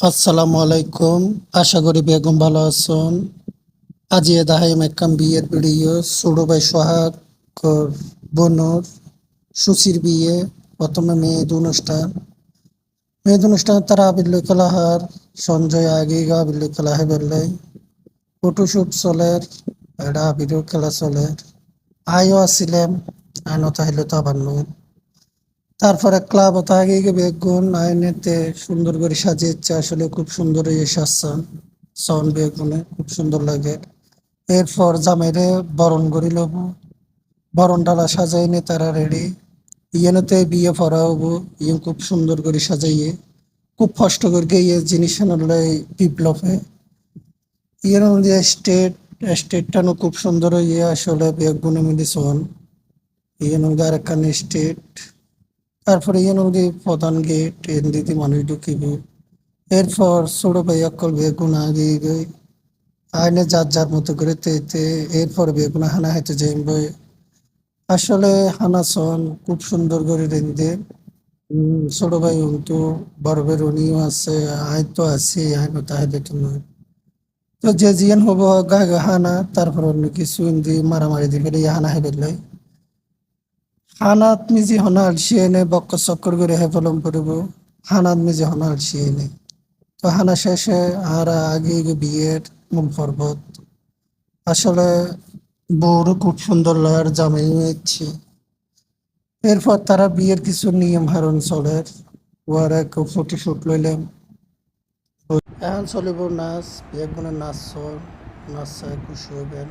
আসসালামু আলাইকুম। আশা করি বেগম ভালো আছেন। আজি দাহাইম একখান বিয়ের ভিডিও। ছোট ভাই সোহাগ ওর বোনর সুচির বিয়ে। প্রথমে মেয়েদ অনুষ্ঠান তারা আবিল্ল খেলাহার সঞ্জয় আগে আবিল্ল খেলা হে বেললাই ফটোশুট চলের এটা আবিরও খেলা চলের আইও আসছিলাম আইন তাহলে তো আবার নয়। তারপরে ক্লাব আগে বেগুন আইনেতে সুন্দর করে সাজিয়েছে, আসলে খুব সুন্দর সাজছেন সাউন্ড বেগুনে খুব সুন্দর লাগে। এরপর জামাইরে বরণ করি লব, বরণ ডালা সাজাই নে তারা রেডি। ইয়েনতে বিয়ে পড়া হবো, ইয়ে খুব সুন্দর করে সাজাইয়ে খুব কষ্ট করে গিয়ে জিনিস আনলে বিপ্লবে ইয়ের মধ্যে স্টেটটানো খুব সুন্দর ইয়ে আসলে বেগুনে মিলি শোন ইয়ে মধ্যে আরেকখান স্টেট। তারপরে ইয়ে নদী প্রধান গেট এর দিদি মানুষ ঢুকিব। এরপর ছোট ভাই অকল বেগুন আগে গই আইনে যার যার মতো করে তেতে এরপর বেগুন হানা হাইতে যাইব। আসলে হানা সন খুব সুন্দর করে রেন্দে। ছোট ভাই তো বড় ভাই উনিও আছে, আই তো আছি আইন তাহলে তো নয়। তো যে জিয়ান হবো গা গা হানা তারপর অন্য কিছু ইন্দি মারামারি দিবে হানা হেবে লাই হানাত মিজি হনা আলসিয়ে এনে বক্ক চক্কর করে হেফলম করব। হানাত মিজি হনা আলসিয়ে এনে তো হানা শেষে আর আগে বিয়ের মূল পর্বত। আসলে বউরও খুব সুন্দর লাগার জামাইও ইচ্ছে। এরপর তারা বিয়ের কিছু নিয়ম হারণ চলের ওর এক ফটোশুট লইলাম। এখন চলিব নাচ, বিয়ে গুণে নাচ নাচায় খুশি হবেন।